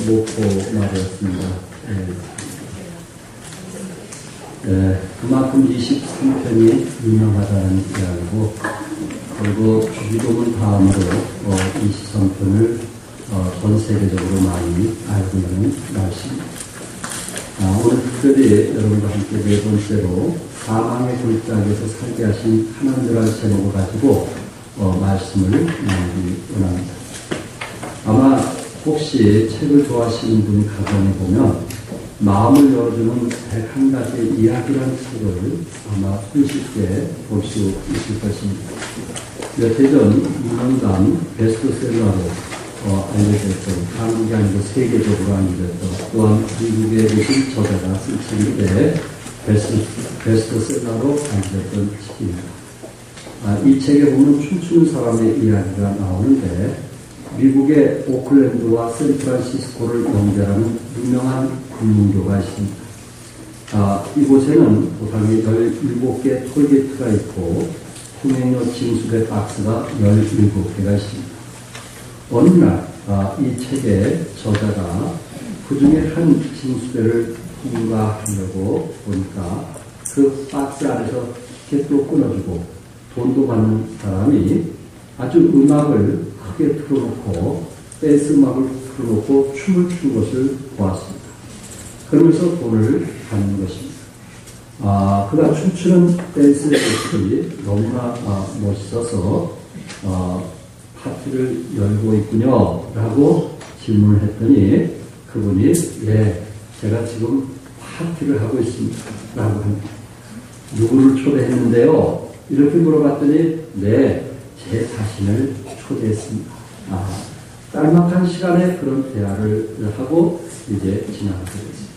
목포 말이었습니다. 그만큼 23편이 유명하다는 이야기고, 그리고 믿음을 다음으로 23편을 전 세계적으로 많이 알고 있는 말씀입니다. 오늘 특별히 여러분과 함께 네 번째로 사망의 골짜기에서 살게 하신 하나님이라는 제목을 가지고 말씀을 나누기 원합니다. 아마 혹시 책을 좋아하시는 분이 가정에 보면 마음을 열어주는 101가지 이야기라는 책을 아마 손쉽게 볼 수 있을 것입니다. 몇 해 전 2년간 베스트셀러로 알려졌던, 한국이 아니고 세계적으로 알려졌던, 또한 미국에 계신 저자가 쓴 책인데 베스트셀러로 알려졌던 책입니다. 이 책에 보면 춤추는 사람의 이야기가 나오는데, 미국의 오클랜드와 샌프란시스코를 연결하는 유명한 금문교가 있습니다. 이곳에는 도상에 17개 톨게이트가 있고 통행료 징수대 박스가 17개가 있습니다. 어느 날 이 책의 저자가 그 중에 한 징수대를 통과하려고 보니까 그 박스 안에서 티켓도 끊어주고 돈도 받는 사람이 아주 음악을 크게 틀어놓고 댄스 음악을 틀어놓고 춤을 추는 것을 보았습니다. 그러면서 돈을 받는 것입니다. 그가 춤추는 댄스 모습이 너무나 멋있어서 파티를 열고 있군요 라고 질문을 했더니 그분이 제가 지금 파티를 하고 있습니다 라고 합니다. 누구를 초대했는데요? 이렇게 물어봤더니 제 자신을 초대했습니다. 짤막한 시간에 그런 대화를 하고 이제 지나가게 됐습니다.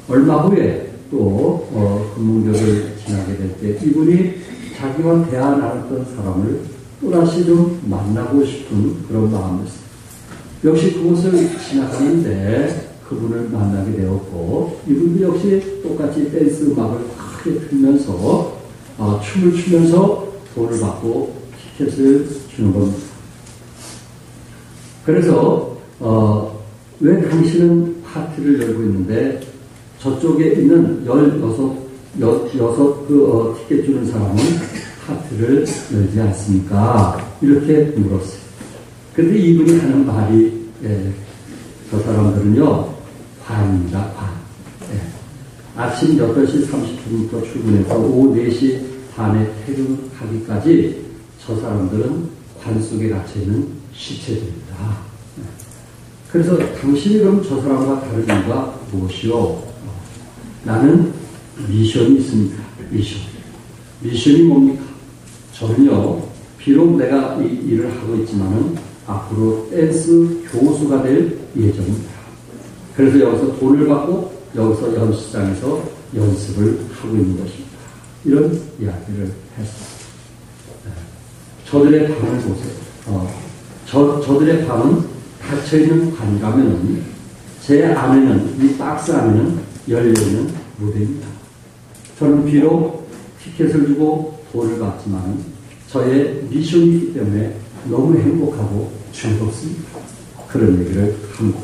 얼마 후에 또 금문교를 지나게 될 때 이분이 자기와 대화 나눴던 사람을 또다시 좀 만나고 싶은 그런 마음이었습니다. 역시 그곳을 지나가는데 그분을 만나게 되었고, 이분도 역시 똑같이 댄스 음악을 크게 틀면서 춤을 추면서 돈을 받고 티켓을 주는 겁니다. 그래서 왜 당신은 파티를 열고 있는데 저쪽에 있는 16 티켓 주는 사람은 파티를 열지 않습니까? 이렇게 물었어요. 그런데 이분이 하는 말이 저 사람들은요, 관입니다. 관. 아침 8시 30분부터 출근해서 오후 4시 반에 퇴근하기까지 저 사람들은 관 속에 갇혀있는 시체들입니다. 그래서 당신이 그럼 저 사람과 다른 이유가 무엇이요? 나는 미션이 있습니다. 미션이 뭡니까? 저는요, 비록 내가 이 일을 하고 있지만은 앞으로 댄스 교수가 될 예정입니다. 그래서 여기서 돈을 받고 여기서 연습장에서 연습을 하고 있는 것입니다. 이런 이야기를 했습니다. 저들의 방을 보세요. 저들의 방은 닫혀있는 관이라면은 제 안에는, 이 박스 안에는 열려있는 무대입니다. 저는 비록 티켓을 주고 돈을 받지만 저의 미션이 있기 때문에 너무 행복하고 즐겁습니다. 그런 얘기를 합니다.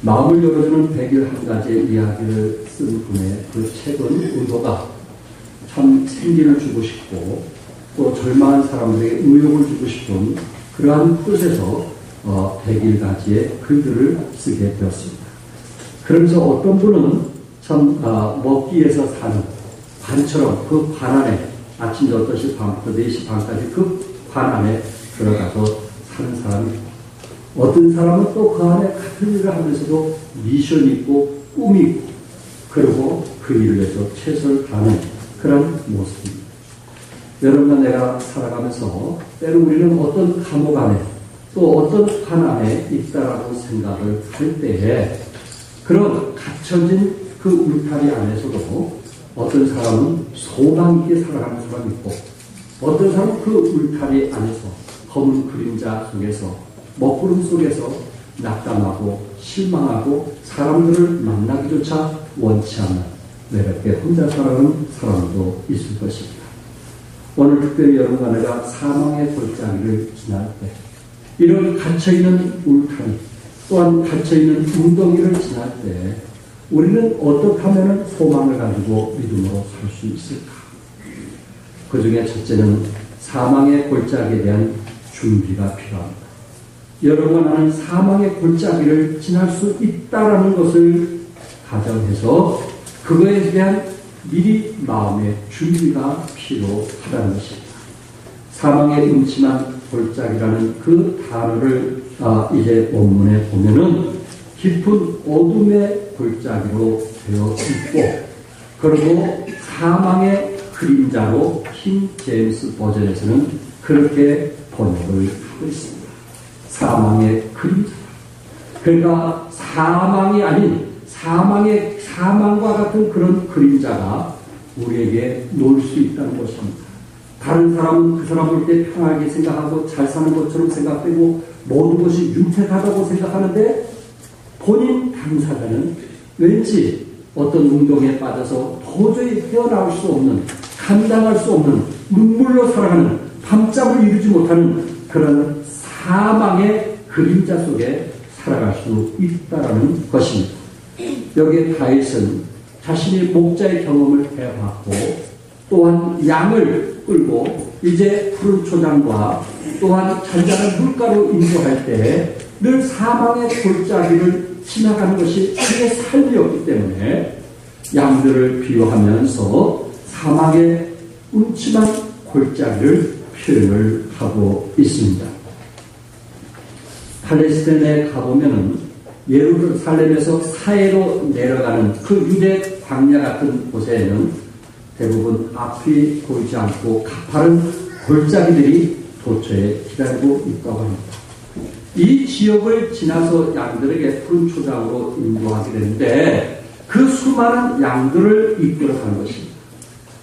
마음을 열어주는 101가지의 이야기를 쓴 분의 그 책은 의도가 참 생기를 주고 싶고 또 절망한 사람들에게 의욕을 주고 싶은 그러한 뜻에서 101가지의 글들을 쓰게 되었습니다. 그러면서 어떤 분은 참 먹기 위해서 사는 관처럼 그 관 안에 아침 8시 반부터 4시 반까지 그 관 안에 들어가서 사는 사람이 있고, 어떤 사람은 또 그 안에 같은 일을 하면서도 미션이 있고 꿈이 있고 그리고 그 일을 위해서 최선을 다하는 그런 모습입니다. 여러분과 내가 살아가면서 때로 우리는 어떤 감옥 안에 또 어떤 관 안에 있다라고 생각을 할 때에 그런 갇혀진 그 울타리 안에서도 어떤 사람은 소망 있게 살아가는 사람이 있고 어떤 사람은 그 울타리 안에서 검은 그림자 속에서 먹구름 속에서 낙담하고 실망하고 사람들을 만나기조차 원치 않는 외롭게 혼자 살아가는 사람도 있을 것입니다. 오늘 특별히 여러분과 내가 사망의 골짜기를 지날 때 이런 갇혀있는 울타리 또한 갇혀있는 웅덩이를 지날 때 우리는 어떻게 하면 소망을 가지고 믿음으로 살 수 있을까? 그 중에 첫째는 사망의 골짜기에 대한 준비가 필요합니다. 여러분과 나는 사망의 골짜기를 지날 수 있다라는 것을 가정해서 그거에 대한 미리 마음의 준비가 필요하다는 것입니다. 사망의 음침한 골짜기라는 그 단어를 이제 본문에 보면은 깊은 어둠의 골짜기로 되어 있고, 그리고 사망의 그림자로 킹 제임스 버전에서는 그렇게 번역을 하고 있습니다. 사망의 그림자. 그러니까 사망이 아닌 사망과 같은 그런 그림자가 우리에게 놓을 수 있다는 것입니다. 다른 사람은 그 사람 볼 때 편하게 생각하고 잘 사는 것처럼 생각되고 모든 것이 윤택하다고 생각하는데 본인 당사자는 왠지 어떤 운동에 빠져서 도저히 헤어나올 수 없는, 감당할 수 없는, 눈물로 살아가는, 밤잠을 이루지 못하는 그런 사망의 그림자 속에 살아갈 수 있다는 것입니다. 여기에 다윗은 자신이 목자의 경험을 해봤고 또한 양을 끌고 이제 푸른 초장과 또한 잔잔한 물가로 인도할 때 늘 사망의 골짜기를 지나가는 것이 그의 삶이었기 때문에 양들을 비유하면서 사망의 음침한 골짜기를 표현을 하고 있습니다. 팔레스타인에 가보면은 예루살렘에서 사해로 내려가는 그 유대 광야 같은 곳에는 대부분 앞이 보이지 않고 가파른 골짜기들이 도처에 기다리고 있다고 합니다. 이 지역을 지나서 양들에게 푸른 초장으로 인도하게 되는데 그 수많은 양들을 이끌어가는 것입니다.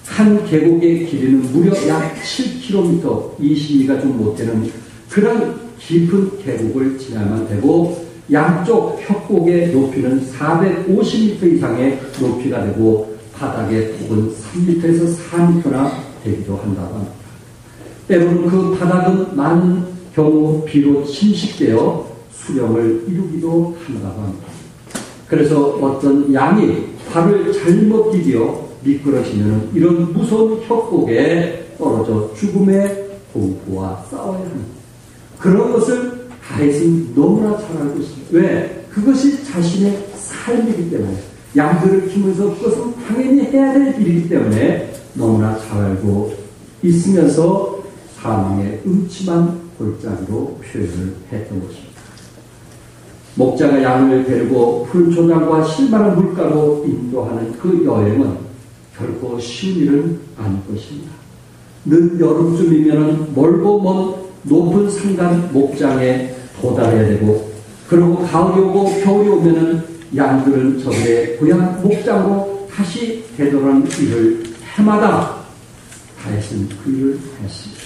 한 계곡의 길이는 무려 약 7km, 20미가 좀 못되는 그런 깊은 계곡을 지나면 되고 양쪽 협곡의 높이는 450m 이상의 높이가 되고 바닥의 폭은 3m에서 4m나 되기도 한다고 합니다. 때로는 그 바닥은 많은 경우 비로 침식되어 수령을 이루기도 한다고 합니다. 그래서 어떤 양이 발을 잘못 디디어 미끄러지면 이런 무서운 협곡에 떨어져 죽음의 공포와 싸워야 합니다. 그런 것을 다윗은 너무나 잘 알고 있습니다. 왜? 그것이 자신의 삶이기 때문에, 양들을 키우면서 그것은 당연히 해야 될 일이기 때문에 너무나 잘 알고 있으면서 사망의 음침한 골짜기로 표현을 했던 것입니다. 목자가 양을 데리고 푸른 초장과 실만한 물가로 인도하는 그 여행은 결코 쉬운 일은 아닐 것입니다. 늦 여름쯤이면 멀고 먼 높은 산간 목장에 도달해야 되고, 그리고 가을이 오고 겨울이 오면은 양들은 저들의 고향 목장으로 다시 되돌아오는 일을 해마다 다윗은 그 일을 했습니다.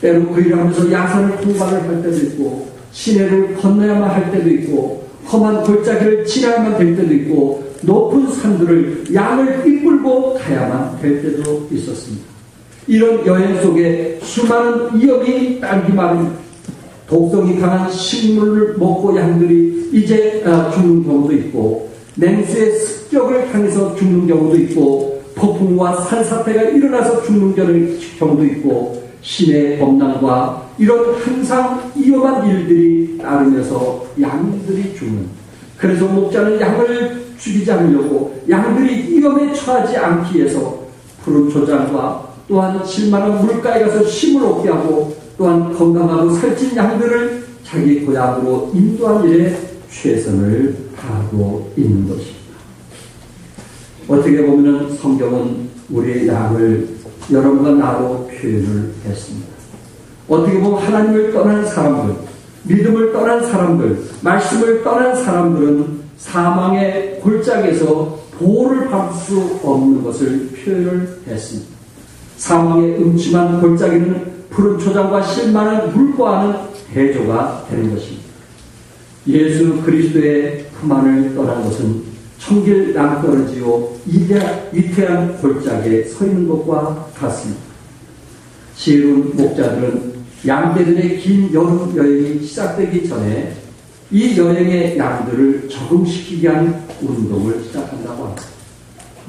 때로 그 일을 하면서 야산을 통과를 할 때도 있고, 시내를 건너야만 할 때도 있고, 험한 골짜기를 지나야만 될 때도 있고, 높은 산들을 양을 이끌고 가야만 될 때도 있었습니다. 이런 여행 속에 수많은 위험이 딸기 마른 독성이 강한 식물을 먹고 양들이 이제 죽는 경우도 있고, 냉수의 습격을 당해서 죽는 경우도 있고, 폭풍과 산사태가 일어나서 죽는 경우도 있고, 신의 범람과 이런 항상 위험한 일들이 따르면서 양들이 죽는, 그래서 목자는 양을 죽이지 않으려고 양들이 위험에 처하지 않기 위해서 푸른 초장과 또한 실만한 물가에 가서 쉼을 얻게 하고, 또한 건강하고 살찐 양들을 자기 고향으로 인도한 일에 최선을 다하고 있는 것입니다. 어떻게 보면 성경은 우리의 양을 여러분과 나로 표현을 했습니다. 어떻게 보면 하나님을 떠난 사람들, 믿음을 떠난 사람들, 말씀을 떠난 사람들은 사망의 골짜기에서 보호를 받을 수 없는 것을 표현을 했습니다. 사망의 음침한 골짜기는 푸른 초장과 실만한 물과는 대조가 되는 것입니다. 예수 그리스도의 품 안을 떠난 것은 청길 낭떠러지요 위태한 골짜기에 서 있는 것과 같습니다. 지혜로운 목자들은 양떼들의 긴 여름 여행이 시작되기 전에 이 여행의 양들을 적응시키게 하는 운동을 시작한다고 합니다.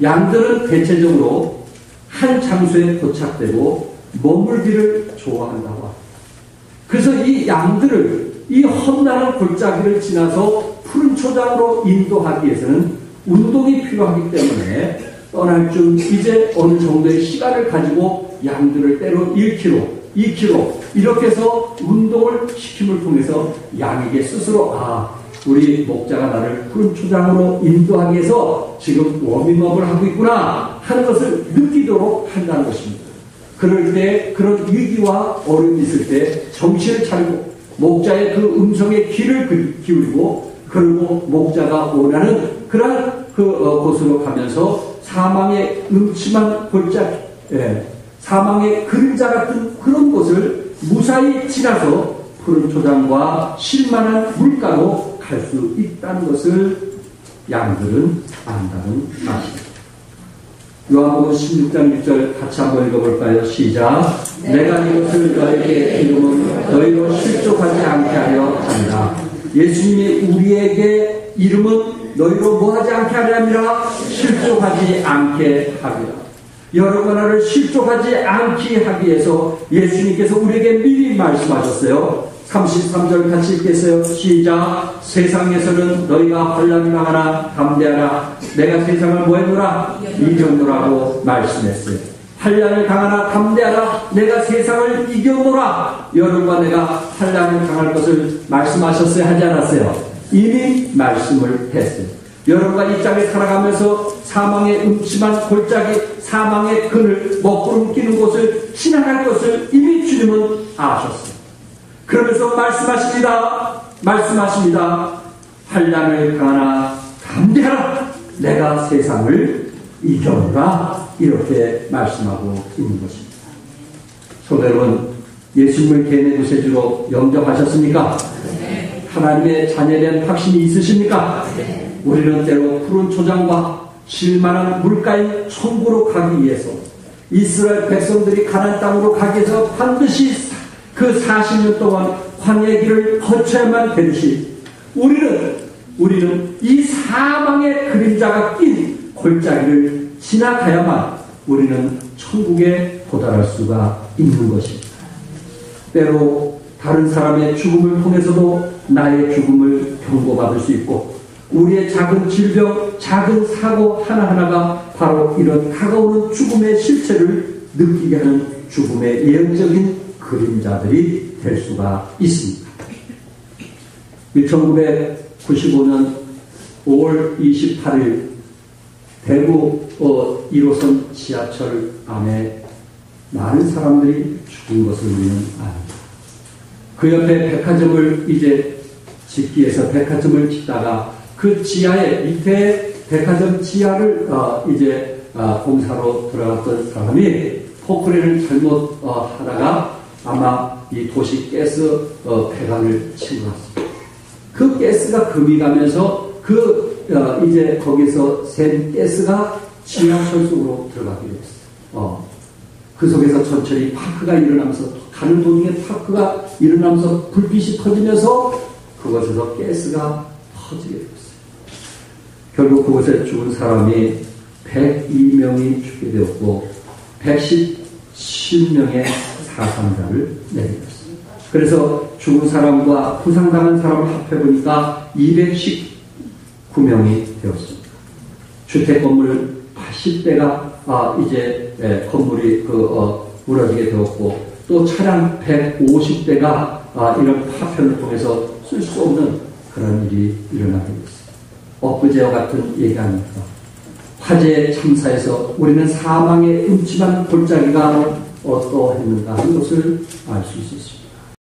양들은 대체적으로 한 장소에 도착되고 머물기를 좋아한다고 합니다. 그래서 이 양들을 이 험난한 골짜기를 지나서 푸른 초장으로 인도하기 위해서는 운동이 필요하기 때문에 떠날 쯤 이제 어느 정도의 시간을 가지고 양들을 때로 1km, 2km 이렇게 해서 운동을 시킴을 통해서 양에게 스스로 우리 목자가 나를 푸른 초장으로 인도하기 위해서 지금 워밍업을 하고 있구나 하는 것을 느끼도록 한다는 것입니다. 그럴 때 그런 위기와 어려움이 있을 때 정신을 차리고 목자의 그 음성에 귀를 기울이고 그리고 목자가 원하는 그런 곳으로 가면서 사망의 음침한 골짜기, 사망의 그림자 같은 그런 곳을 무사히 지나서 푸른 초장과 쉴만한 물가로 갈 수 있다는 것을 양들은 안다는 말입니다. 요한복음 16장 6절 같이 한번 읽어볼까요? 시작. 내가 이것을 너에게 이름은 너희로 실족하지 않게 하려 한다. 예수님이 우리에게 이름은 너희로 뭐하지 않게 하려니라? 실족하지 않게 하리라. 여러분을 실족하지 않게 하기 위해서 예수님께서 우리에게 미리 말씀하셨어요. 33절 같이 읽겠어요. 시작. 세상에서는 너희가 환난이 당하나 담대하라. 내가 세상을 뭐 했노라? 이겼노라고 말씀했어요. 환난을 당하나 담대하라. 내가 세상을 이겨노라. 여러분과 내가 환난을 당할 것을 말씀하셨어요? 하지 않았어요? 이미 말씀을 했어요. 여러분과 이 땅에 살아가면서 사망의 음침한 골짜기, 사망의 그늘, 먹구름 끼는 곳을 지나갈 것을 이미 주님은 아셨어요. 그러면서 말씀하십니다. 환난을 당하나 담대하라. 내가 세상을 이겨노라. 이렇게 말씀하고 있는 것입니다. 성도 여러분, 예수님을 개인의 구세주로 영접하셨습니까? 네. 하나님의 자녀에 대한 확신이 있으십니까? 네. 우리는 때로 푸른 초장과 쉴만한 물가인 천국으로 가기 위해서 이스라엘 백성들이 가나안 땅으로 가기 위해서 반드시 그 40년 동안 광야의 길을 거쳐야만 되듯이 우리는 이 사망의 그림자가 낀 골짜기를 지나가야만 우리는 천국에 도달할 수가 있는 것입니다. 때로 다른 사람의 죽음을 통해서도 나의 죽음을 경고받을 수 있고 우리의 작은 질병, 작은 사고 하나하나가 바로 이런 다가오는 죽음의 실체를 느끼게 하는 죽음의 예언적인 그림자들이 될 수가 있습니다. 1995년 5월 28일 대구 1호선 지하철 안에 많은 사람들이 죽은 것을 우리는 압니다. 그 옆에 백화점을 이제 짓기 위해서 백화점을 짓다가 그 지하에 밑에 백화점 지하를 공사로 들어갔던 사람이 포크레인을 잘못 하다가 아마 이 도시 가스 폐관을 친 것 같습니다. 그 가스가 금이 가면서 이제 거기서 샌 가스가 지하철 속으로 들어가게 됐어요. 그 속에서 천천히 파크가 일어나면서 가는 도중에 파크가 일어나면서 불빛이 터지면서 그곳에서 가스가 터지게 됐어요. 결국 그곳에 죽은 사람이 102명이 죽게 되었고 110명의 사상자를 내렸습니다. 그래서 죽은 사람과 부상당한 사람을 합해보니까 219명이 되었습니다. 주택 건물 80대가 이제 건물이 무너지게 되었고 또 차량 150대가 이런 파편을 통해서 쓸 수 없는 그런 일이 일어나게 됐습니다. 엊그제와 같은 얘기 아닙니까? 화재 참사에서 우리는 사망의 음침한 골짜기가 어떠했는가 하는 것을 알 수 있었습니다.